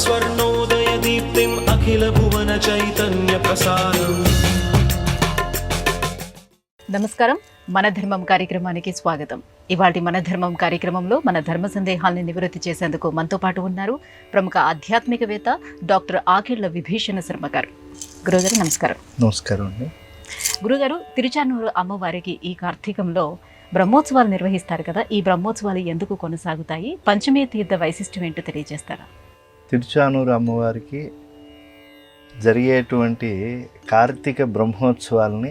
स्वर्णोदयदीप्तिम् अखिलभुवनचैतन्यप्रसारम्। నమస్కారం. మన ధర్మం కార్యక్రమానికి స్వాగతం. ఇవాళ మన ధర్మం కార్యక్రమంలో మన ధర్మ సందేహాల్ని నివృత్తి చేసేందుకు మనతో పాటు ఉన్నారు ప్రముఖ ఆధ్యాత్మికవేత్త డాక్టర్ ఆకెళ్ల విభీషణ శర్మ గారు. గురుగారు నమస్కారం. నమస్కారం అండి. గురుగారు, తిరుచానూరు అమ్మవారికి ఈ కార్తీకంలో బ్రహ్మోత్సవాలు నిర్వహిస్తారు కదా, ఈ బ్రహ్మోత్సవాలు ఎందుకు కొనసాగుతాయి? పంచమీ తీర్థ వైశిష్టం ఏంటో తెలియజేస్తారా? తిరుచానూరు అమ్మవారికి జరిగేటువంటి కార్తీక బ్రహ్మోత్సవాలని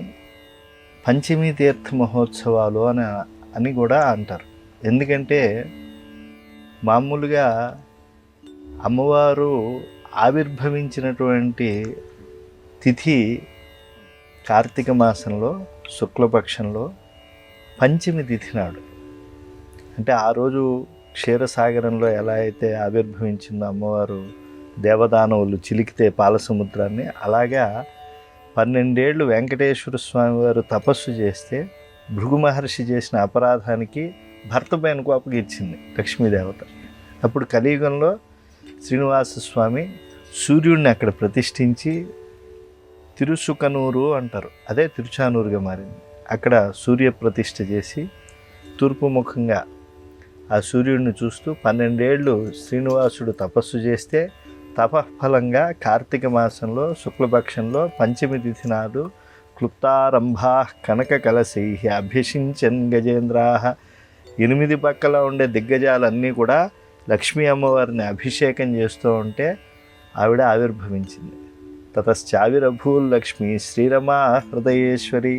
పంచమీ తీర్థ మహోత్సవాలు అని కూడా అంటారు. ఎందుకంటే మామూలుగా అమ్మవారు ఆవిర్భవించినటువంటి తిథి కార్తీక మాసంలో శుక్లపక్షంలో పంచమి తిథి నాడు. అంటే ఆ రోజు క్షీరసాగరంలో ఎలా అయితే ఆవిర్భవించిందో అమ్మవారు, దేవదానవులు చిలికితే పాలసముద్రాన్ని, అలాగా 12 ఏళ్ళు వెంకటేశ్వర స్వామి వారు తపస్సు చేస్తే భృగు మహర్షి చేసిన అపరాధానికి భర్త పైన కోపగిచ్చింది లక్ష్మీదేవత. అప్పుడు కలియుగంలో శ్రీనివాస స్వామి సూర్యుడిని అక్కడ ప్రతిష్ఠించి తిరుసుకనూరు అంటారు, అదే తిరుచానూరుగా మారింది. అక్కడ సూర్య ప్రతిష్ఠ చేసి తూర్పు ముఖంగా ఆ సూర్యుడిని చూస్తూ 12 ఏళ్ళు శ్రీనివాసుడు తపస్సు చేస్తే తపఫలంగా కార్తీక మాసంలో శుక్లపక్షంలో పంచమి తిథి నాడు క్లుప్తారంభా కనక కలశై అభ్యసించన్ గజేంద్రా, 8 పక్కల ఉండే దిగ్గజాలన్నీ కూడా లక్ష్మీ అమ్మవారిని అభిషేకం చేస్తూ ఉంటే ఆవిడ ఆవిర్భవించింది. తతశ్చావిరభూల్ లక్ష్మి శ్రీరమా హృదయేశ్వరి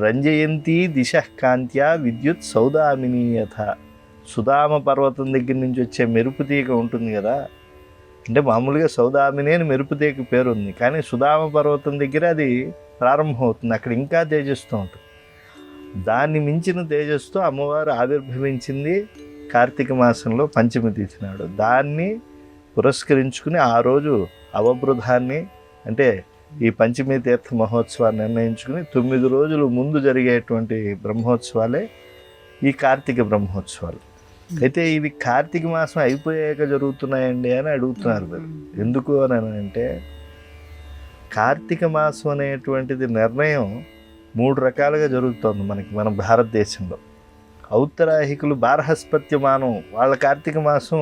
రంజయంతి దిశః కాంత్యా విద్యుత్ సౌదామినీయథ. సుధామ పర్వతం దగ్గర నుంచి వచ్చే మెరుపు తీగ ఉంటుంది కదా, అంటే మామూలుగా సౌదామిని అని మెరుపు తీగ పేరు ఉంది, కానీ సుధామ పర్వతం దగ్గర అది ప్రారంభమవుతుంది, అక్కడ ఇంకా తేజస్సు ఉంటుంది. దాన్ని మించిన తేజస్సుతో అమ్మవారు ఆవిర్భవించింది కార్తీక మాసంలో పంచమి తిథి నాడు. దాన్ని పురస్కరించుకుని ఆ రోజు అవబృధాన్ని, అంటే ఈ పంచమీ తీర్థ మహోత్సవాన్ని నిర్ణయించుకుని 9 రోజులు ముందు జరిగేటువంటి బ్రహ్మోత్సవాలే ఈ కార్తీక బ్రహ్మోత్సవాలు. అయితే ఇవి కార్తీక మాసం అయిపోయాక జరుగుతున్నాయండి అని అడుగుతున్నారు. ఎందుకు అని అంటే కార్తీక మాసం అనేటువంటిది నిర్ణయం 3 రకాలుగా జరుగుతుంది మన భారతదేశంలో. ఔత్తరాహికులు బారహస్పత్యమానం, వాళ్ళ కార్తీక మాసం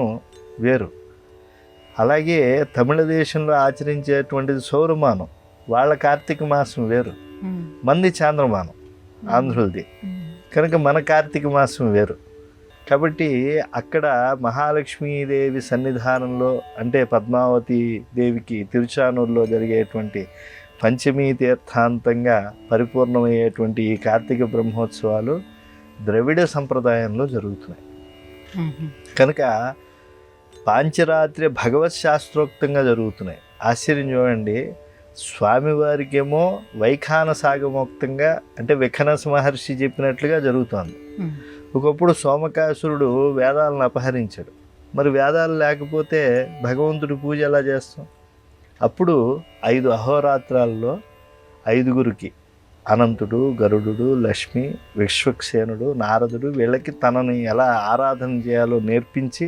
వేరు. అలాగే తమిళ దేశంలో ఆచరించేటువంటిది సౌరమానం, వాళ్ళ కార్తీక మాసం వేరు. మంది చాంద్రమానం ఆంధ్రులది, కనుక మన కార్తీక మాసం వేరు. కాబట్టి అక్కడ మహాలక్ష్మీదేవి సన్నిధానంలో, అంటే పద్మావతి దేవికి తిరుచానూరులో జరిగేటువంటి పంచమీ తీర్థాంతంగా పరిపూర్ణమయ్యేటువంటి ఈ కార్తీక బ్రహ్మోత్సవాలు ద్రవిడ సంప్రదాయంలో జరుగుతున్నాయి. కనుక పాంచరాత్రి భగవత్ శాస్త్రోక్తంగా జరుగుతున్నాయి. ఆశ్చర్యం చూడండి, స్వామివారికేమో వైఖాన సాగమోక్తంగా, అంటే విఖనస మహర్షి చెప్పినట్లుగా జరుగుతోంది. ఒకప్పుడు సోమకాసురుడు వేదాలను అపహరించాడు, మరి వేదాలు లేకపోతే భగవంతుడి పూజ ఎలా చేస్తాం? అప్పుడు 5 అహోరాత్రాల్లో 5గురికి, అనంతుడు, గరుడు, లక్ష్మి, విశ్వక్సేనుడు, నారదుడు, వీళ్ళకి తనని ఎలా ఆరాధన చేయాలో నేర్పించి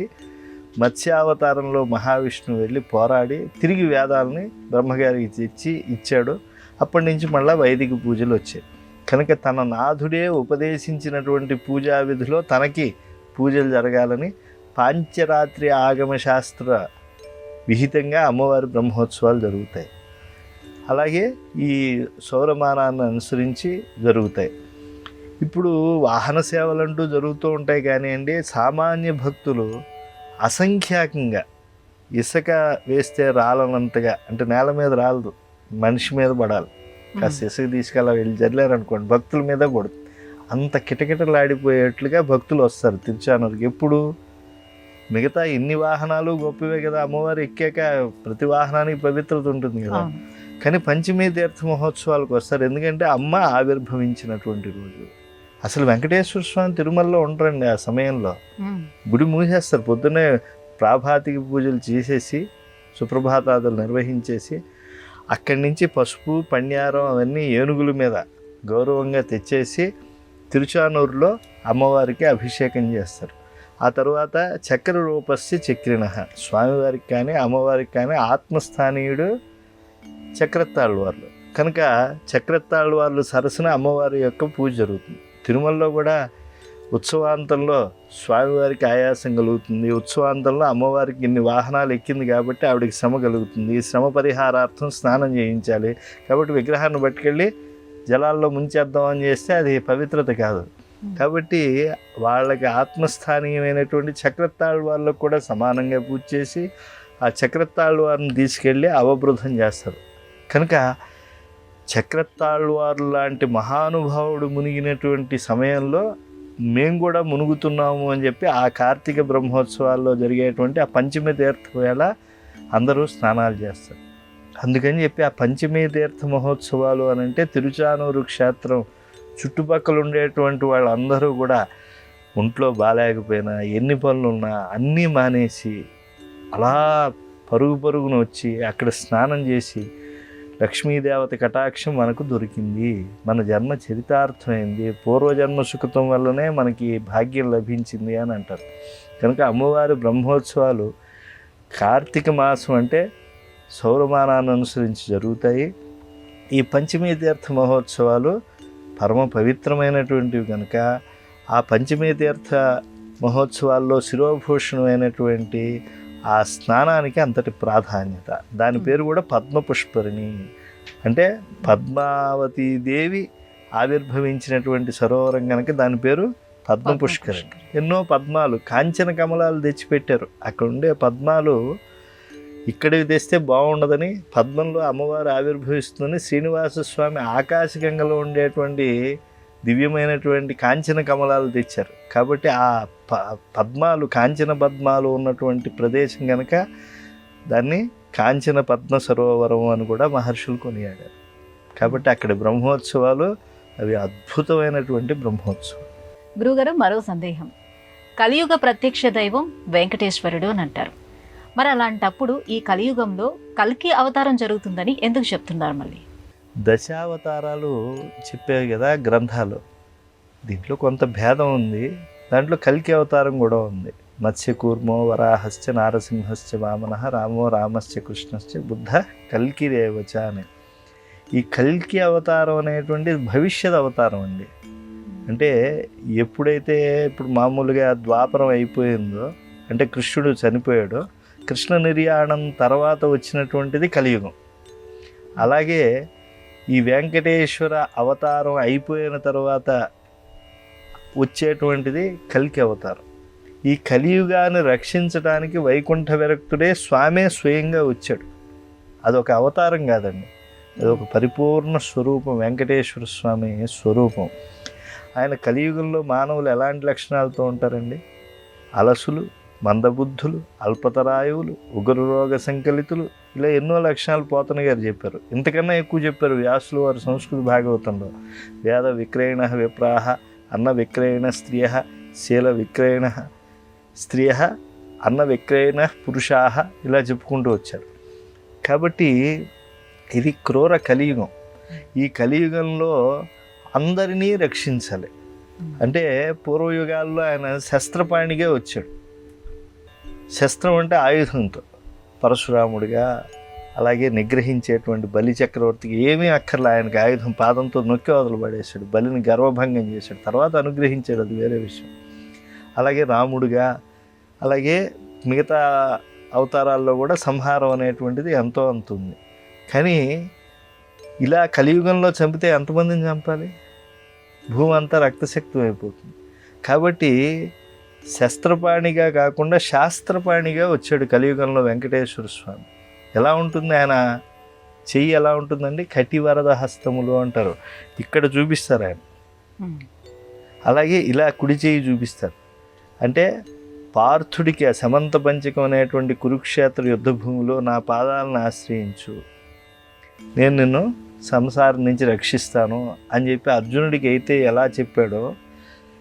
మత్స్యావతారంలో మహావిష్ణువు వెళ్ళి పోరాడి తిరిగి వేదాలని బ్రహ్మగారికి తెచ్చి ఇచ్చాడు. అప్పటి నుంచి మళ్ళీ వైదిక పూజలు వచ్చాయి. కనుక తన నాథుడే ఉపదేశించినటువంటి పూజా విధిలో తనకి పూజలు జరగాలని పాంచరాత్రి ఆగమ శాస్త్ర విహితంగా అమ్మవారి బ్రహ్మోత్సవాలు జరుగుతాయి. అలాగే ఈ సౌరమానాన్ని అనుసరించి జరుగుతాయి. ఇప్పుడు వాహన సేవలంటూ జరుగుతూ ఉంటాయి కానివ్వండి, సామాన్య భక్తులు అసంఖ్యాకంగా ఇసుక వేస్తే రాలనంతగా, అంటే నేల మీద రాలదు, మనిషి మీద పడాలి, కాస్త ఇసుక తీసుకెళ్ళ వెళ్ళి జరలేరనుకోండి భక్తుల మీద పడుతుంది. అంత కిటకిటలాడిపోయేట్లుగా భక్తులు వస్తారు తిరుచానూరుకి. ఎప్పుడు మిగతా ఎన్ని వాహనాలు గొప్పవే కదా, అమ్మవారు ఎక్కాక ప్రతి వాహనానికి పవిత్రత ఉంటుంది కదా, కానీ పంచమీ తీర్థ మహోత్సవాలకు వస్తారు. ఎందుకంటే అమ్మ ఆవిర్భవించినటువంటి రోజు. అసలు వెంకటేశ్వర స్వామి తిరుమలలో ఉంటారండి. ఆ సమయంలో గుడి మూసేస్తారు, పొద్దున్నే ప్రాభాతికి పూజలు చేసేసి సుప్రభాతాదులు నిర్వహించేసి అక్కడి నుంచి పసుపు పణ్యారం అవన్నీ ఏనుగుల మీద గౌరవంగా తెచ్చేసి తిరుచానూరులో అమ్మవారికి అభిషేకం చేస్తారు. ఆ తర్వాత చక్ర రూపస్య చక్రిణ, స్వామివారికి కానీ అమ్మవారికి కానీ ఆత్మస్థానీయుడు చక్రతాళ్వార్లు కనుక చక్రతాళ్వార్లు సరసన అమ్మవారి యొక్క పూజ జరుగుతుంది. తిరుమలలో కూడా ఉత్సవాంతంలో స్వామివారికి ఆయాసం కలుగుతుంది, ఉత్సవాంతంలో అమ్మవారికి ఇన్ని వాహనాలు ఎక్కింది కాబట్టి ఆవిడకి శ్రమ కలుగుతుంది. ఈ శ్రమ పరిహారార్థం స్నానం చేయించాలి కాబట్టి విగ్రహాన్ని పట్టుకెళ్ళి జలాల్లో ముంచేద్దామని చేస్తే అది పవిత్రత కాదు. కాబట్టి వాళ్ళకి ఆత్మస్థానీయమైనటువంటి చక్రతాళ్వార్లకు కూడా సమానంగా పూజ చేసి ఆ చక్రతాళ్వారిని తీసుకెళ్ళి అవబృధం చేస్తారు. కనుక చక్రతాళ్వారు లాంటి మహానుభావుడు మునిగినటువంటి సమయంలో మేము కూడా మునుగుతున్నాము అని చెప్పి ఆ కార్తీక బ్రహ్మోత్సవాల్లో జరిగేటువంటి ఆ పంచమి తీర్థ వేళ అందరూ స్నానాలు చేస్తారు. అందుకని చెప్పి ఆ పంచమి తీర్థ మహోత్సవాలు అని అంటే తిరుచానూరు క్షేత్రం చుట్టుపక్కల ఉండేటువంటి వాళ్ళందరూ కూడా ఒంట్లో బాగాలేకపోయినా ఎన్ని పనులున్నా అన్నీ మానేసి అలా పరుగున వచ్చి అక్కడ స్నానం చేసి లక్ష్మీదేవత కటాక్షం మనకు దొరికింది, మన జన్మ చరితార్థమైంది, పూర్వజన్మ సుకృతం వల్లనే మనకి భాగ్యం లభించింది అని అంటారు. కనుక అమ్మవారి బ్రహ్మోత్సవాలు కార్తీక మాసం అంటే సౌరమానాన్ని అనుసరించి జరుగుతాయి. ఈ పంచమీ తీర్థ మహోత్సవాలు పరమ పవిత్రమైనటువంటివి కనుక ఆ పంచమీ తీర్థ మహోత్సవాల్లో శిరోభూషణమైనటువంటి ఆ స్నానానికి అంతటి ప్రాధాన్యత. దాని పేరు కూడా పద్మపుష్కరిణి, అంటే పద్మావతీ దేవి ఆవిర్భవించినటువంటి సరోవరం కనుక దాని పేరు పద్మపుష్కరిణి. ఎన్నో పద్మాలు, కాంచన కమలాలు తెచ్చిపెట్టారు. అక్కడ ఉండే పద్మాలు ఇక్కడికి తెస్తే బాగుండదని పద్మంలో అమ్మవారు ఆవిర్భవిస్తుందని శ్రీనివాస స్వామి ఆకాశగంగలో ఉండేటువంటి దివ్యమైనటువంటి కాంచన కమలాలు తెచ్చారు. కాబట్టి ఆ పద్మాలు, కాంచన పద్మాలు ఉన్నటువంటి ప్రదేశం కనుక దాన్ని కాంచన పద్మ సరోవరం అని కూడా మహర్షులు కొనియాడారు. కాబట్టి అక్కడ బ్రహ్మోత్సవాలు అవి అద్భుతమైనటువంటి బ్రహ్మోత్సవం. గురుగారు, మరో సందేహం. కలియుగ ప్రత్యక్ష దైవం వెంకటేశ్వరుడు అని అంటారు. మరి అలాంటప్పుడు ఈ కలియుగంలో కల్కి అవతారం జరుగుతుందని ఎందుకు చెప్తున్నారు? మళ్ళీ దశావతారాలు చెప్పారు కదా గ్రంథాలు, దీంట్లో కొంత భేదం ఉంది. దాంట్లో కల్కి అవతారం కూడా ఉంది. మత్స్యకూర్మో వరాహశ్చ నారసింహశ్చ వామనః రామో రామశ్చ కృష్ణశ్చ బుద్ధ కల్కి రేవచ అని. ఈ కల్కి అవతారం అనేటువంటి భవిష్యత్ అవతారం అండి. అంటే ఎప్పుడైతే ఇప్పుడు మామూలుగా ద్వాపరం అయిపోయిందో, అంటే కృష్ణుడు చనిపోయాడో, కృష్ణ నిర్యాణం తర్వాత వచ్చినటువంటిది కలియుగం. అలాగే ఈ వెంకటేశ్వర అవతారం అయిపోయిన తర్వాత వచ్చేటువంటిది కల్కి అవతారం. ఈ కలియుగాన్ని రక్షించడానికి వైకుంఠ విరక్తుడే స్వామే స్వయంగా వచ్చాడు. అదొక అవతారం కాదండి, అదొక పరిపూర్ణ స్వరూపం, వెంకటేశ్వర స్వామి స్వరూపం. ఆయన కలియుగంలో మానవులు ఎలాంటి లక్షణాలతో ఉంటారండి? అలసులు, మందబుద్ధులు, అల్పతరాయువులు, ఉగ్ర రోగ సంకలితులు, ఇలా ఎన్నో లక్షణాలు పోతన గారు చెప్పారు. ఇంతకన్నా ఎక్కువ చెప్పారు వ్యాసులు వారు సంస్కృత భాగవతంలో. వేద విక్రయణ విప్రాహ, అన్న విక్రయణ స్త్రియ, శీల విక్రయణ స్త్రియ, అన్న విక్రయణ పురుషాహ, ఇలా చెప్పుకుంటూ వచ్చారు. కాబట్టి ఇది క్రూర కలియుగం. ఈ కలియుగంలో అందరినీ రక్షించాలి. అంటే పూర్వయుగాల్లో ఆయన శస్త్రపాణిగా వచ్చాడు. శస్త్రం అంటే ఆయుధంతో, పరశురాముడిగా, అలాగే నిగ్రహించేటువంటి బలి చక్రవర్తికి ఏమీ అక్కర్లే, ఆయనకి ఆయుధం పాదంతో నొక్కి వదలు పడేశాడు, బలిని గర్వభంగం చేశాడు, తర్వాత అనుగ్రహించాడు, అది వేరే విషయం. అలాగే రాముడిగా, అలాగే మిగతా అవతారాల్లో కూడా సంహారం అనేటువంటిది ఎంతో అంత ఉంది. కానీ ఇలా కలియుగంలో చంపితే ఎంతమందిని చంపాలి? భూమి అంతా రక్తశక్తం అయిపోతుంది. కాబట్టి శస్త్రపాణిగా కాకుండా శాస్త్రపాణిగా వచ్చాడు కలియుగంలో వెంకటేశ్వర స్వామి. ఎలా ఉంటుంది ఆయన చెయ్యి? ఎలా ఉంటుందండి? కటివరద హస్తములు అంటారు, ఇక్కడ చూపిస్తారు ఆయన. అలాగే ఇలా కుడి చెయ్యి చూపిస్తారు. అంటే పార్థుడికి సమంత పంచకం అనేటువంటి కురుక్షేత్ర యుద్ధ భూమిలో నా పాదాలను ఆశ్రయించు, నేను నిన్ను సంసారం నుంచి రక్షిస్తాను అని చెప్పి అర్జునుడికి అయితే ఎలా చెప్పాడో,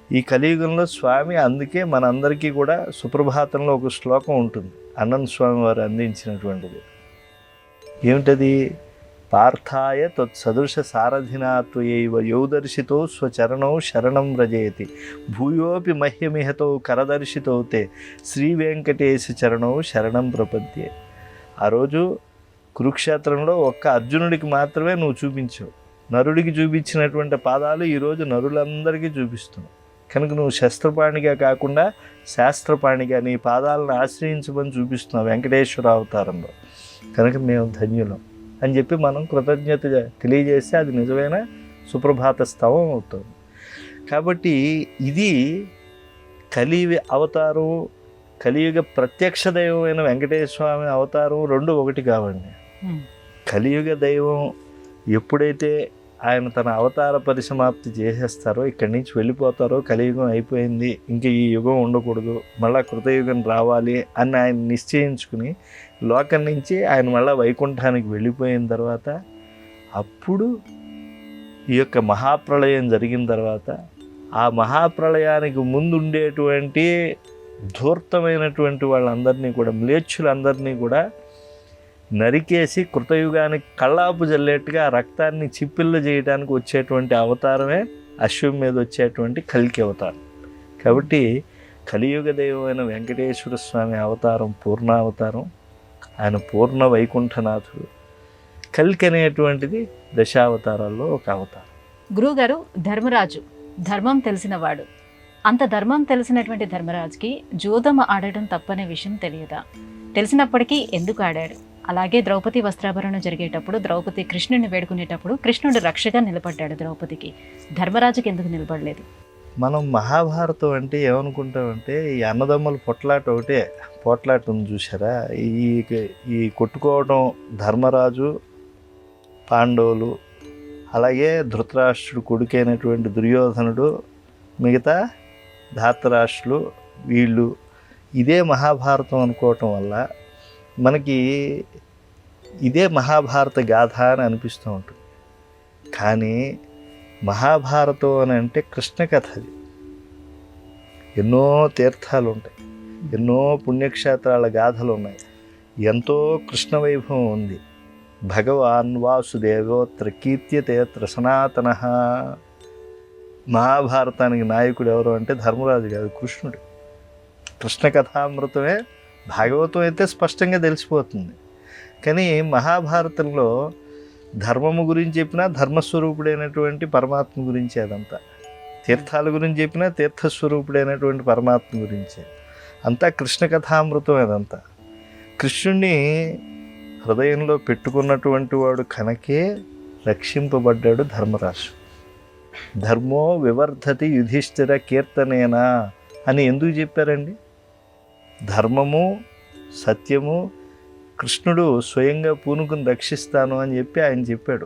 ఈ కలియుగంలో స్వామి అందుకే మనందరికీ కూడా సుప్రభాతంలో ఒక శ్లోకం ఉంటుంది, అనంత స్వామి వారు అందించినటువంటిది. ఏమిటది? పార్థాయ తత్సదృశ సారథినాత్వయైవ యౌదర్శితో స్వచరణౌ శరణం వ్రజయతి భూయోపి మహ్యమిహతో కరదర్శితో తే శ్రీ వెంకటేశ చరణౌ శరణం ప్రపద్యే. ఆ రోజు కురుక్షేత్రంలో ఒక్క అర్జునుడికి మాత్రమే నువ్వు చూపించావు. నరుడికి చూపించినటువంటి పాదాలు ఈరోజు నరులందరికీ చూపిస్తున్నావు. కనుక నువ్వు శస్త్రపాణిగా కాకుండా శాస్త్రపాణిగా నీ పాదాలను ఆశ్రయించమని చూపిస్తున్నావు వెంకటేశ్వర అవతారంలో. కనుక మేము ధన్యులం అని చెప్పి మనం కృతజ్ఞత తెలియజేస్తే అది నిజమైన సుప్రభాత స్తవం అవుతుంది. కాబట్టి ఇది కలియుగ అవతారం, కలియుగ ప్రత్యక్ష దైవమైన వెంకటేశ్వర స్వామి అవతారం రెండు ఒకటి కావండి. కలియుగ దైవం ఎప్పుడైతే ఆయన తన అవతార పరిసమాప్తి చేసేస్తారో, ఇక్కడి నుంచి వెళ్ళిపోతారో, కలియుగం అయిపోయింది, ఇంక ఈ యుగం ఉండకూడదు, మళ్ళా కృతయుగం రావాలి అని ఆయన నిశ్చయించుకుని లోకం నుంచి ఆయన మళ్ళీ వైకుంఠానికి వెళ్ళిపోయిన తర్వాత, అప్పుడు ఈ యొక్క మహాప్రళయం జరిగిన తర్వాత ఆ మహాప్రళయానికి ముందు ఉండేటువంటి ధూర్తమైనటువంటి వాళ్ళందరినీ కూడా, మ్లేచ్చులందరినీ కూడా నరికేసి కృతయుగానికి కళ్ళాపు జల్లేట్టుగా ఆ రక్తాన్ని చిప్పిళ్ళు చేయడానికి వచ్చేటువంటి అవతారమే అశ్వం మీద వచ్చేటువంటి కల్కి అవతారం. కాబట్టి కలియుగ దైవమైన వెంకటేశ్వర స్వామి అవతారం పూర్ణావతారం. ఆయన పూర్ణ వైకుంఠనాథుడు. కల్కి అనేటువంటిది దశావతారాల్లో ఒక అవతారం. గురువుగారు, ధర్మరాజు ధర్మం తెలిసినవాడు. అంత ధర్మం తెలిసినటువంటి ధర్మరాజుకి జూదం ఆడటం తప్పనే విషయం తెలియదా? తెలిసినప్పటికీ ఎందుకు ఆడాడు? అలాగే ద్రౌపది వస్త్రాభరణం జరిగేటప్పుడు ద్రౌపది కృష్ణుడిని వేడుకునేటప్పుడు కృష్ణుడు రక్షగా నిలబడ్డాడు ద్రౌపదికి. ధర్మరాజుకి ఎందుకు నిలబడలేదు? మనం మహాభారతం అంటే ఏమనుకుంటామంటే ఈ అన్నదమ్ముల పొట్లాట ఒకటే పోట్లాట ఉంది చూసారా. ఈ కొట్టుకోవడం ధర్మరాజు, పాండవులు, అలాగే ధృతరాష్ట్రుడు కొడుకైనటువంటి దుర్యోధనుడు, మిగతా ధాతరాష్ట్రులు, వీళ్ళు, ఇదే మహాభారతం అనుకోవటం వల్ల మనకి ఇదే మహాభారత గాథ అని అనిపిస్తూ ఉంటుంది. కానీ మహాభారతం అని అంటే కృష్ణ కథ. అది ఎన్నో తీర్థాలు ఉంటాయి, ఎన్నో పుణ్యక్షేత్రాల గాథలు ఉన్నాయి, ఎంతో కృష్ణ వైభవం ఉంది. భగవాన్ వాసుదేవోత్ర కీర్త్యతేత్ర సనాతన. మహాభారతానికి నాయకుడు ఎవరు అంటే ధర్మరాజు కాదు, కృష్ణుడు. కృష్ణ కథామృతమే భాగవతం అయితే స్పష్టంగా తెలిసిపోతుంది. కానీ మహాభారతంలో ధర్మము గురించి చెప్పినా ధర్మస్వరూపుడైనటువంటి పరమాత్మ గురించి, అదంతా తీర్థాల గురించి చెప్పినా తీర్థస్వరూపుడైనటువంటి పరమాత్మ గురించే. అంతా కృష్ణ కథామృతం. అదంతా కృష్ణుణ్ణి హృదయంలో పెట్టుకున్నటువంటి వాడు కనుకే రక్షింపబడ్డాడు ధర్మరాజు. ధర్మో వివర్ధతి యుధిష్ఠిర కీర్తనేనా అని ఎందుకు చెప్పారండి? ధర్మము, సత్యము కృష్ణుడు స్వయంగా పూనుకుని రక్షిస్తాను అని చెప్పి ఆయన చెప్పాడు.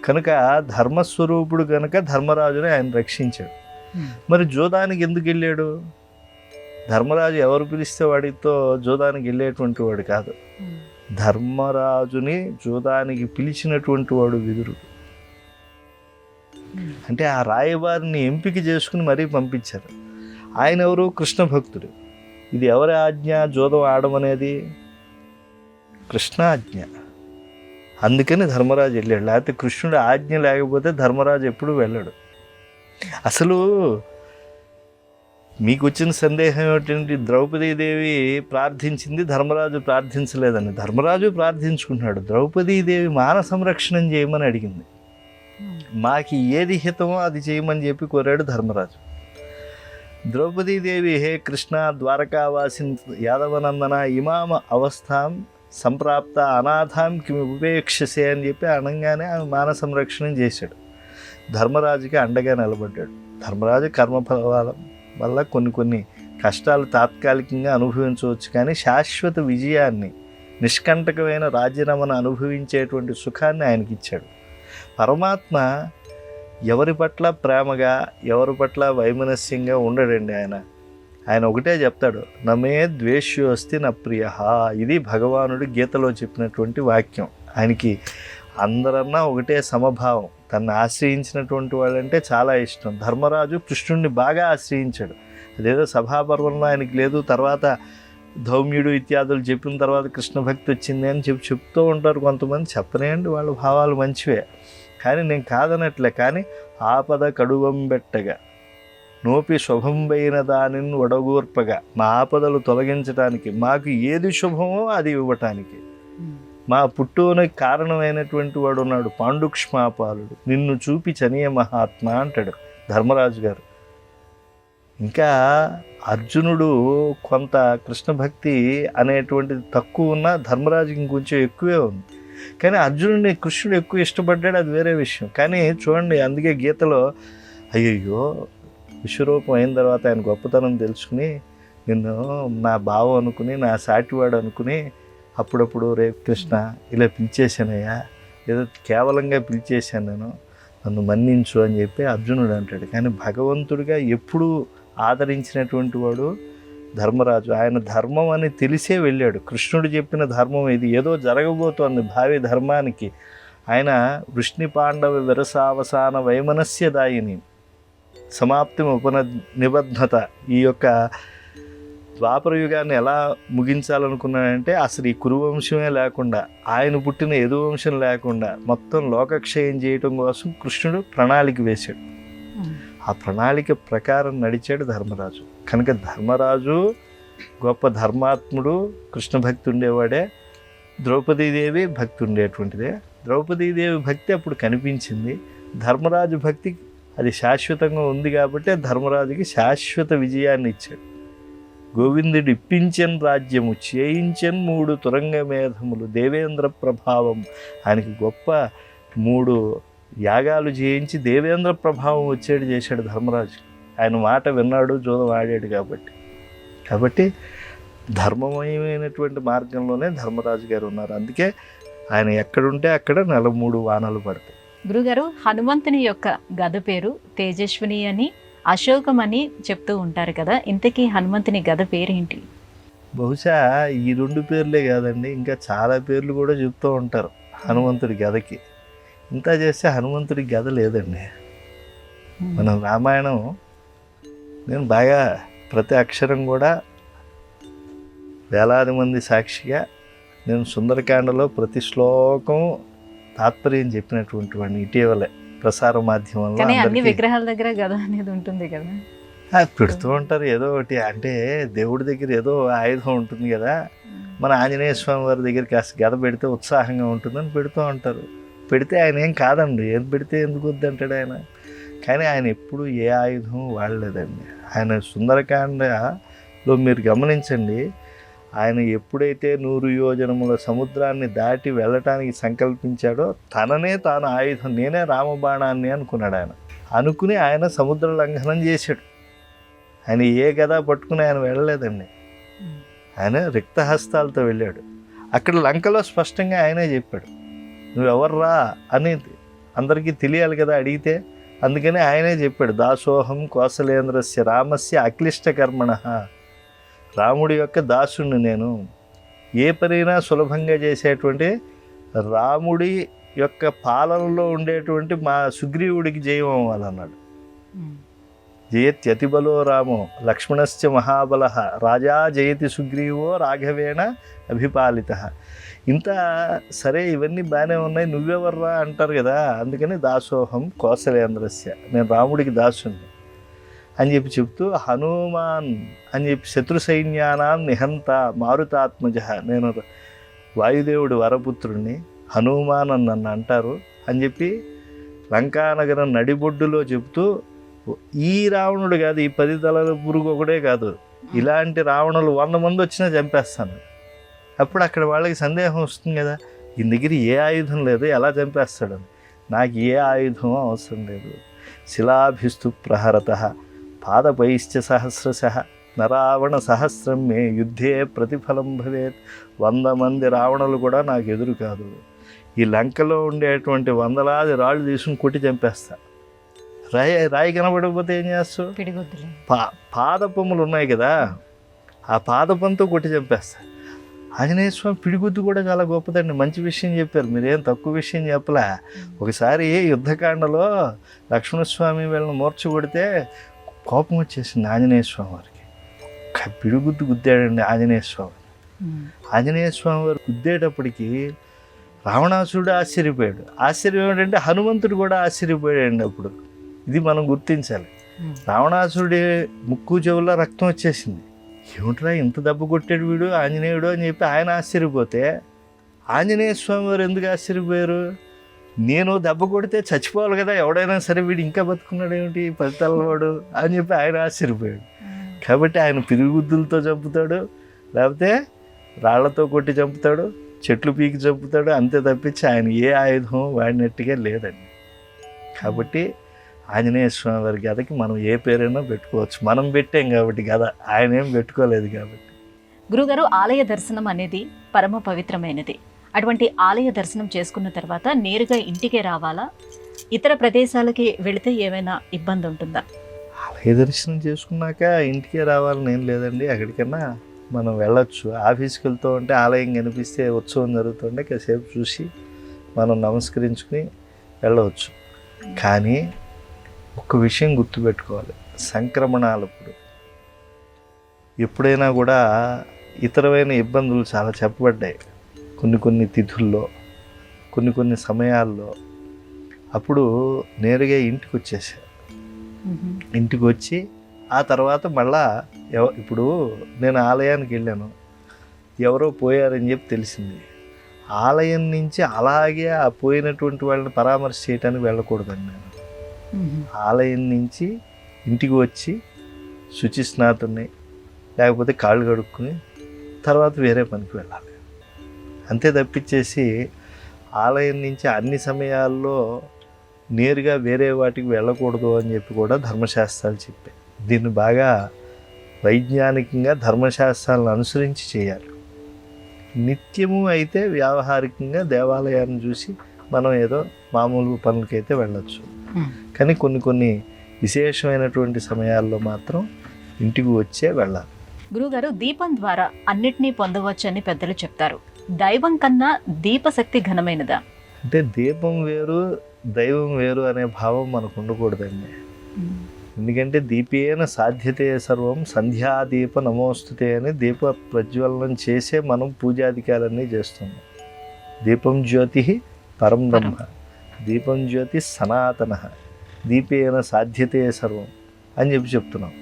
కనుక ధర్మస్వరూపుడు కనుక ధర్మరాజుని ఆయన రక్షించాడు. మరి జోదానికి ఎందుకు వెళ్ళాడు? ధర్మరాజు ఎవరు పిలిస్తే వాడితో జోదానికి వెళ్ళేటువంటి వాడు కాదు. ధర్మరాజుని జోదానికి పిలిచినటువంటి వాడు విదురుడు. అంటే ఆ రాయబారిని ఎంపిక చేసుకుని మరీ పంపించారు. ఆయన ఎవరు? కృష్ణ భక్తుడు. ఇది ఎవరి ఆజ్ఞ? జోదం ఆడమనేది కృష్ణ ఆజ్ఞ. అందుకని ధర్మరాజు వెళ్ళాడు. లేకపోతే కృష్ణుడు ఆజ్ఞ లేకపోతే ధర్మరాజు ఎప్పుడు వెళ్ళాడు. అసలు మీకు వచ్చిన సందేహం ఏమిటంటే ద్రౌపదీదేవి ప్రార్థించింది, ధర్మరాజు ప్రార్థించలేదని. ధర్మరాజు ప్రార్థించుకుంటున్నాడు, ద్రౌపదీదేవి మాన సంరక్షణం చేయమని అడిగింది. మాకి ఏది హితమో అది చేయమని చెప్పి కోరాడు ధర్మరాజు. ద్రౌపదీదేవి హే కృష్ణ ద్వారకావాసిన్ యాదవనందన ఇమామ అవస్థాం సంప్రాప్త అనాథాం కిమి ఉపేక్షసే అని చెప్పి అనగానే ఆమె మాన సంరక్షణం చేశాడు. ధర్మరాజుకి అండగా నిలబడ్డాడు. ధర్మరాజు కర్మఫల వల్ల కొన్ని కష్టాలు తాత్కాలికంగా అనుభవించవచ్చు, కానీ శాశ్వత విజయాన్ని, నిష్కంటకమైన రాజ్యరమను అనుభవించేటువంటి సుఖాన్ని ఆయనకి ఇచ్చాడు. పరమాత్మ ఎవరి పట్ల ప్రేమగా, ఎవరి పట్ల వైమనస్యంగా ఉండడండి. ఆయన ఒకటే చెప్తాడు, నమే ద్వేష్యోస్తి నా ప్రియ. ఇది భగవానుడు గీతలో చెప్పినటువంటి వాక్యం. ఆయనకి అందరన్నా ఒకటే సమభావం. తను ఆశ్రయించినటువంటి వాళ్ళంటే చాలా ఇష్టం. ధర్మరాజు కృష్ణుడిని బాగా ఆశ్రయించాడు. అదేదో సభాపర్వంలో ఆయనకి లేదు, తర్వాత ధౌమ్యుడు ఇత్యాదులు చెప్పిన తర్వాత కృష్ణ భక్తి వచ్చింది అని చెప్తూ ఉంటారు కొంతమంది. చెప్పనేయండి, వాళ్ళ భావాలు మంచివే, కానీ నేను కాదనట్లే. కానీ ఆపద కడువంబెట్టగా నోపి శుభంబైన దానిని వడగూర్పగా, మా ఆపదలు తొలగించడానికి, మాకు ఏది శుభమో అది ఇవ్వటానికి, మా పుట్టునకి కారణమైనటువంటి వాడు ఉన్నాడు పాండుక్ష్మాపాలుడు, నిన్ను చూపి చనియ మహాత్మ అంటాడు ధర్మరాజు గారు. ఇంకా అర్జునుడు కొంత కృష్ణ భక్తి అనేటువంటిది తక్కువ ఉన్నా ధర్మరాజుకి ఇంకొంచెం ఎక్కువే ఉంది. కానీ అర్జునుడిని కృష్ణుడు ఎక్కువ ఇష్టపడ్డాడు, అది వేరే విషయం. కానీ చూడండి, అందుకే గీతలో అయ్యయ్యో విశ్వరూపం అయిన తర్వాత ఆయన గొప్పతనం తెలుసుకుని నిన్ను నా బావ అనుకుని, నా సాటివాడు అనుకుని అప్పుడప్పుడు రేపు కృష్ణ ఇలా పిలిచేశానయ్యా, ఏదో కేవలంగా పిలిచేశాను, నేను నన్ను మన్నించు అని చెప్పి అర్జునుడు అంటాడు. కానీ భగవంతుడిగా ఎప్పుడూ ఆదరించినటువంటి వాడు ధర్మరాజు. ఆయన ధర్మం అని తెలిసే వెళ్ళాడు. కృష్ణుడు చెప్పిన ధర్మం ఇది, ఏదో జరగబోతోంది భావి ధర్మానికి. ఆయన వృష్ణి పాండవ విరసావసాన వైమనస్య దాయిని సమాప్తి నిబద్ధత, ఈ యొక్క ద్వాపర యుగాన్ని ఎలా ముగించాలనుకున్నాడంటే అసలు ఈ కురువంశమే లేకుండా, ఆయన పుట్టిన యదువంశం లేకుండా మొత్తం లోకక్షయం చేయటం కోసం కృష్ణుడు ప్రణాళిక వేశాడు. ఆ ప్రణాళిక ప్రకారం నడిచాడు ధర్మరాజు. కనుక ధర్మరాజు గొప్ప ధర్మాత్ముడు, కృష్ణ భక్తి ఉండేవాడే. ద్రౌపదీదేవి భక్తి ఉండేటువంటిదే. ద్రౌపదీదేవి భక్తి అప్పుడు కనిపించింది. ధర్మరాజు భక్తి అది శాశ్వతంగా ఉంది కాబట్టి ధర్మరాజుకి శాశ్వత విజయాన్ని ఇచ్చాడు. గోవిందుడు ఇప్పించన్ రాజ్యము చేయించన్ 3 తురంగ మేధములు దేవేంద్ర ప్రభావం. ఆయనకి గొప్ప 3 యాగాలు చేయించి దేవేంద్ర ప్రభావం వచ్చేది చేశాడు ధర్మరాజు. ఆయన మాట విన్నాడు, జోదం ఆడాడు కాబట్టి ధర్మమయమైనటువంటి మార్గంలోనే ధర్మరాజు గారు ఉన్నారు. అందుకే ఆయన ఎక్కడుంటే అక్కడ 3 వానలు పడతాయి. గురుగారు, హనుమంతుని యొక్క గద పేరు తేజస్విని అని, అశోకం అని చెప్తూ ఉంటారు కదా, ఇంతకీ హనుమంతుని గద పేరేంటి? బహుశా ఈ 2 పేర్లే కాదండి, ఇంకా చాలా పేర్లు కూడా చెప్తూ ఉంటారు హనుమంతుడి గదకి. ఇంత చేస్తే హనుమంతుడి గద లేదండి. మనం రామాయణం నేను బాగా ప్రతి అక్షరం కూడా వేలాది మంది సాక్షిగా నేను సుందరకాండలో ప్రతి శ్లోకం తాత్పర్యం చెప్పినటువంటి వాడిని. ఇటీవలే ప్రసార మాధ్యమంలో అన్ని విగ్రహాల దగ్గర గద అనేది ఉంటుంది కదా, పెడుతూ ఉంటారు ఏదో ఒకటి. అంటే దేవుడి దగ్గర ఏదో ఆయుధం ఉంటుంది కదా, మన ఆంజనేయ స్వామి వారి దగ్గర కాస్త గద పెడితే ఉత్సాహంగా ఉంటుందని పెడుతూ ఉంటారు. పెడితే ఆయన ఏం కాదండి, ఏం పెడితే ఎందుకు వద్దంటాడు ఆయన. కానీ ఆయన ఎప్పుడు ఏ ఆయుధం వాడలేదండి. ఆయన సుందరకాండలో మీరు గమనించండి, ఆయన ఎప్పుడైతే 100 యోజనముల సముద్రాన్ని దాటి వెళ్ళటానికి సంకల్పించాడో తననే తాను ఆయుధం, నేనే రామబాణాన్ని అనుకున్నాడు. ఆయన అనుకుని ఆయన సముద్ర లంఘనం చేశాడు. ఆయన ఏ గదా పట్టుకుని ఆయన వెళ్ళలేదండి, ఆయన రిక్తహస్తాలతో వెళ్ళాడు. అక్కడ లంకలో స్పష్టంగా ఆయనే చెప్పాడు, నువ్వెవర్రా అనేది అందరికీ తెలియాలి కదా అడిగితే. అందుకని ఆయనే చెప్పాడు, దాసోహం కోసలేంద్రస్య రామస్య అక్లిష్ట కర్మణ. రాముడి యొక్క దాసుని నేను, ఏ పనైనా సులభంగా చేసేటువంటి రాముడి యొక్క పాలనలో ఉండేటువంటి మా సుగ్రీవుడికి జయం అవ్వాలన్నాడు. జయత్యతిబలో రామో లక్ష్మణశ్చ మహాబల రాజా జయతి సుగ్రీవో రాఘవేణ అభిపాలిత. ఇంత సరే, ఇవన్నీ బాగానే ఉన్నాయి, నువ్వెవర్రా అంటారు కదా. అందుకని దాసోహం కోసలేంద్రస్య, నేను రాముడికి దాసుని అని చెప్పి చెప్తూ, హనుమాన్ అని చెప్పి శత్రు సైన్యానాం నిహంత మారుతాత్మజ, నేను వాయుదేవుడి వరపుత్రుడిని, హనుమాన్ అని నన్ను అంటారు అని చెప్పి లంకానగరం నడిబొడ్డులో చెప్తూ, ఈ రావణుడు కాదు, ఈ 10 తలల పురుగు ఒకడే కాదు, ఇలాంటి రావణులు 100 మంది వచ్చినా చంపేస్తాను. అప్పుడు అక్కడ వాళ్ళకి సందేహం వస్తుంది కదా, ఈ దగ్గర ఏ ఆయుధం లేదు, ఎలా చంపేస్తాడని. నాకు ఏ ఆయుధం అవసరం లేదు. శిలాభిస్తు ప్రహరత పాదపైశ్చ సహస్రశ నరావణ సహస్రం మే యుద్ధే ప్రతిఫలం భవేత్. 100 మంది రావణులు కూడా నాకు ఎదురు కాదు. ఈ లంకలో ఉండేటువంటి వందలాది రాళ్ళు తీసుకుని కొట్టి చంపేస్తా. రాయి కనబడకపోతే ఏం చేస్తావు? పాదపములు ఉన్నాయి కదా, ఆ పాదపంతో కొట్టి చంపేస్తా. ఆంజనేయ స్వామి పిడిగుద్దు కూడా చాలా గొప్పదండి, మంచి విషయం చెప్పారు, మీరేం తక్కువ విషయం చెప్పలే. ఒకసారి యుద్ధకాండలో లక్ష్మణస్వామి వీళ్ళని మూర్చ కొడితే కోపం వచ్చేసింది ఆంజనేయ స్వామి వారికి. ఒక్క పిడుగుద్దు గుద్దాడండి ఆంజనేయ స్వామి. ఉమ్. ఆంజనేయ స్వామి వారు గుద్దేటప్పటికి రావణాసురుడు ఆశ్చర్యపోయాడు. ఆశ్చర్యం ఏంటంటే హనుమంతుడు కూడా ఆశ్చర్యపోయాడండి అప్పుడు. ఇది మనం గుర్తించాలి. ఉమ్. రావణాసురుడి ముక్కు చెవుల్లో రక్తం వచ్చేసింది. ఏమిట్రా ఇంత దెబ్బ కొట్టాడు వీడు ఆంజనేయుడు అని చెప్పి ఆయన ఆశ్చర్యపోతే, ఆంజనేయ స్వామి వారు ఎందుకు ఆశ్చర్యపోయారు? నేను దెబ్బ కొడితే చచ్చిపోవాలి కదా, ఎవడైనా సరే వీడు ఇంకా బతుకున్నాడు ఏమిటి పదితలవాడు అని చెప్పి ఆయన ఆశ్చర్యపోయాడు. కాబట్టి ఆయన పిరుగుద్దులతో చంపుతాడు, లేకపోతే రాళ్లతో కొట్టి చంపుతాడు, చెట్లు పీకి చంపుతాడు, అంతే తప్పించి ఆయన ఏ ఆయుధం వాడినట్టుగా లేదండి. కాబట్టి ఆంజనేయ స్వామి వారి గదకి మనం ఏ పేరైనా పెట్టుకోవచ్చు. మనం పెట్టాం కాబట్టి గద, ఆయన ఏం పెట్టుకోలేదు కాబట్టి. గురుగారు, ఆలయ దర్శనం అనేది పరమ పవిత్రమైనది. అటువంటి ఆలయ దర్శనం చేసుకున్న తర్వాత నేరుగా ఇంటికే రావాలా? ఇతర ప్రదేశాలకి వెళితే ఏమైనా ఇబ్బంది ఉంటుందా? ఆలయ దర్శనం చేసుకున్నాక ఇంటికే రావాలని ఏం లేదండి. ఎక్కడికన్నా మనం వెళ్ళొచ్చు. ఆఫీస్కి వెళ్తూ ఉంటే ఆలయం కనిపిస్తే ఉత్సవం జరుగుతుంటే కాసేపు చూసి మనం నమస్కరించుకుని వెళ్ళవచ్చు. కానీ ఒక విషయం గుర్తుపెట్టుకోవాలి, సంక్రమణాలప్పుడు ఎప్పుడైనా కూడా ఇతరమైన ఇబ్బందులు చాలా చెప్పబడ్డాయి. కొన్ని తిథుల్లో, కొన్ని సమయాల్లో. అప్పుడు నేరుగా ఇంటికి వచ్చేసారు. ఇంటికి వచ్చి ఆ తర్వాత మళ్ళా ఇప్పుడు నేను ఆలయానికి వెళ్ళాను, ఎవరో పోయారని చెప్పి తెలిసింది. ఆలయం నుంచి అలాగే ఆ పోయినటువంటి వాళ్ళని పరామర్శ చేయడానికి వెళ్ళకూడదండి. నేను ఆలయం నుంచి ఇంటికి వచ్చి శుచి స్నాతుని లేకపోతే కాళ్ళు కడుక్కుని తర్వాత వేరే పనికి వెళ్ళాలి. అంతే తప్పించేసి ఆలయం నుంచి అన్ని సమయాల్లో నేరుగా వేరే వాటికి వెళ్ళకూడదు అని చెప్పి కూడా ధర్మశాస్త్రాలు చెప్పాయి. దీన్ని బాగా వైజ్ఞానికంగా ధర్మశాస్త్రాలను అనుసరించి చేయాలి. నిత్యము అయితే వ్యావహారికంగా దేవాలయాన్ని చూసి మనం ఏదో మామూలు పనులకైతే వెళ్ళొచ్చు. కానీ కొన్ని విశేషమైనటువంటి సమయాల్లో మాత్రం ఇంటికి వచ్చే వెళ్ళాలి. గురుగారు, దీపం ద్వారా అన్నిటినీ పొందవచ్చని పెద్దలు చెప్తారు. దైవం కన్నా దీపశక్తి ఘనమైనదా? అంటే దీపం వేరు దైవం వేరు అనే భావం మనకు ఉండకూడదండి. ఎందుకంటే దీపేన సాధ్యతే సర్వం సంధ్యాదీప నమోస్తుతే అని దీప ప్రజ్వలనం చేసే మనం పూజాధికాలన్నీ చేస్తున్నాం. దీపం జ్యోతి పరం బ్రహ్మ, దీపం జ్యోతి సనాతన, దీపేన సాధ్యతే సర్వం అని చెప్పి చెప్తున్నాం.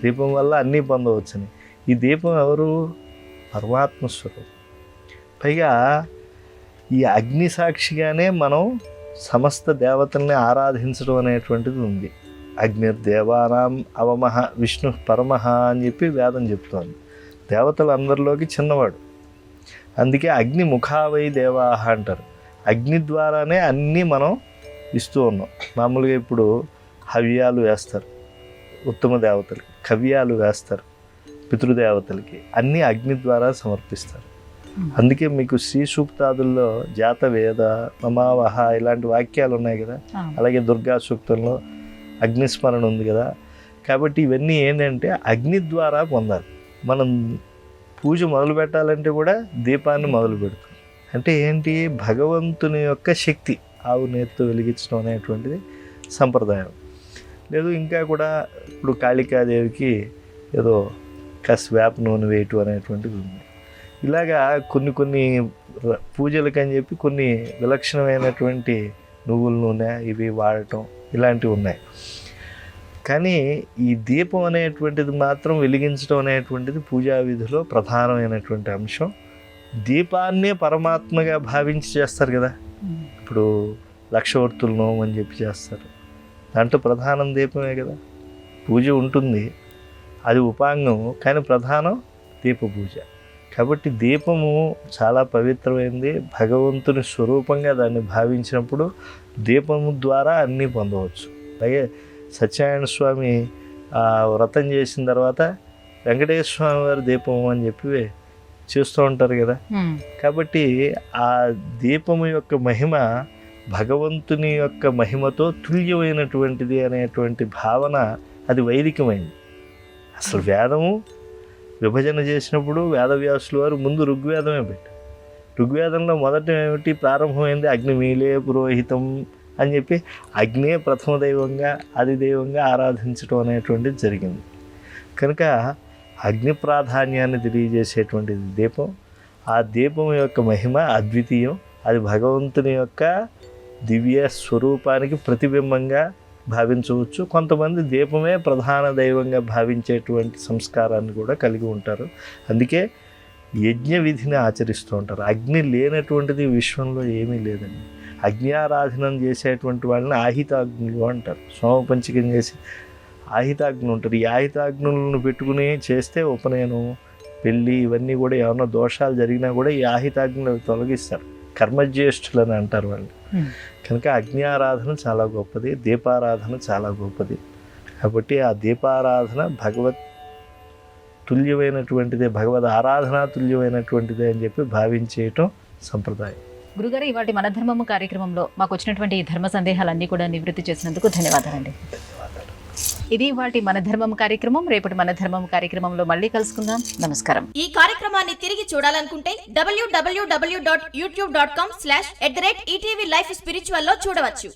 దీపం వల్ల అన్నీ పొందవచ్చని. ఈ దీపం ఎవరు? పరమాత్మస్వరూపం. పైగా ఈ అగ్ని సాక్షిగానే మనం సమస్త దేవతల్ని ఆరాధించడం అనేటువంటిది ఉంది. అగ్నిర్దేవానాం అవమహ విష్ణు పరమహ అని చెప్పి వేదం చెప్తోంది. దేవతలందరిలోకి చిన్నవాడు. అందుకే అగ్ని ముఖావై దేవాహ అంటారు. అగ్ని ద్వారానే అన్నీ మనం ఇస్తూ ఉన్నాం. మామూలుగా ఇప్పుడు హవ్యాలు వేస్తారు ఉత్తమ దేవతలకి, కవ్యాలు వేస్తారు పితృదేవతలకి, అన్నీ అగ్ని ద్వారా సమర్పిస్తారు. అందుకే మీకు శ్రీ సూక్తాదుల్లో జాతవేద మమావహ ఇలాంటి వాక్యాలు ఉన్నాయి కదా. అలాగే దుర్గా సూక్తంలో అగ్నిస్మరణ ఉంది కదా. కాబట్టి ఇవన్నీ ఏంటంటే అగ్ని ద్వారా పొందాలి. మనం పూజ మొదలు పెట్టాలంటే కూడా దీపాన్ని మొదలు పెడుతుంది. అంటే ఏంటి? భగవంతుని యొక్క శక్తి ఆవు నేతితో వెలిగించడం అనేటువంటిది సంప్రదాయం. లేదు ఇంకా కూడా ఇప్పుడు కాళికాదేవికి ఏదో కాస్త వేప నూనె వేయటం అనేటువంటిది ఉంది. ఇలాగా కొన్ని పూజలకని చెప్పి కొన్ని విలక్షణమైనటువంటి నువ్వుల నూనె ఇవి వాడటం ఇలాంటివి ఉన్నాయి. కానీ ఈ దీపం అనేటువంటిది మాత్రం వెలిగించడం అనేటువంటిది పూజా విధిలో ప్రధానమైనటువంటి అంశం. దీపాన్నే పరమాత్మగా భావించి చేస్తారు కదా. ఇప్పుడు లక్షవర్తుల నోము అని చెప్పి చేస్తారు. దాంట్లో ప్రధానం దీపమే కదా. పూజ ఉంటుంది, అది ఉపాంగం, కానీ ప్రధానం దీప పూజ. కాబట్టి దీపము చాలా పవిత్రమైనది. భగవంతుని స్వరూపంగా దాన్ని భావించినప్పుడు దీపము ద్వారా అన్నీ పొందవచ్చు. అలాగే సత్యనారాయణ స్వామి వ్రతం చేసిన తర్వాత వెంకటేశ్వర స్వామి వారి దీపము అని చెప్పి చేస్తూ ఉంటారు కదా. కాబట్టి ఆ దీపము యొక్క మహిమ భగవంతుని యొక్క మహిమతో తుల్యమైనటువంటిది అనేటువంటి భావన అది వైదికమైంది. అసలు వేదము విభజన చేసినప్పుడు వేదవ్యాసుల వారు ముందు ఋగ్వేదమే పెట్టారు. ఋగ్వేదంలో మొదట ఏమిటి ప్రారంభమైంది? అగ్నిమీలే పురోహితం అని చెప్పి అగ్నే ప్రథమ దైవంగా ఆది దైవంగా ఆరాధించడం అనేటువంటిది జరిగింది. కనుక అగ్ని ప్రాధాన్యాన్ని తెలియజేసేటువంటిది దీపం. ఆ దీపం యొక్క మహిమ అద్వితీయం. అది భగవంతుని యొక్క దివ్య స్వరూపానికి ప్రతిబింబంగా భావించవచ్చు. కొంతమంది దీపమే ప్రధాన దైవంగా భావించేటువంటి సంస్కారాన్ని కూడా కలిగి ఉంటారు. అందుకే యజ్ఞ విధిని ఆచరిస్తూ ఉంటారు. అగ్ని లేనటువంటిది విశ్వంలో ఏమీ లేదండి. అగ్ని ఆరాధన చేసేటువంటి వాళ్ళని ఆహితాగ్నులు అంటారు. సోమపంచకం చేసి ఆహితాగ్ని ఉంటారు. ఈ ఆహితాగ్నులను పెట్టుకుని చేస్తే ఉపనయనం, పెళ్ళి ఇవన్నీ కూడా ఏమైనా దోషాలు జరిగినా కూడా ఈ ఆహితాగ్నులు తొలగిస్తారు. కర్మజ్యేష్ఠులు అని అంటారు వాళ్ళు. కనుక అగ్ని ఆరాధన చాలా గొప్పది, దీపారాధన చాలా గొప్పది. కాబట్టి ఆ దీపారాధన భగవత్ తుల్యమైనటువంటిదే, భగవద్ ఆరాధనా తుల్యమైనటువంటిదే అని చెప్పి భావించేయటం సంప్రదాయం. గురుగారు, ఇవాటి మన ధర్మము కార్యక్రమంలో మాకు వచ్చినటువంటి ఈ ధర్మ సందేహాలన్నీ కూడా నివృత్తి చేసినందుకు ధన్యవాదాలండి. ఇది ఇవాటి మన ధర్మం కార్యక్రమం. రేపటి మన ధర్మం కార్యక్రమంలో మళ్ళీ కలుసుకుందాం. నమస్కారం. ఈ కార్యక్రమాన్ని తిరిగి చూడాలనుకుంటే www.youtube.com/ETV Life Spiritual లో చూడవచ్చు.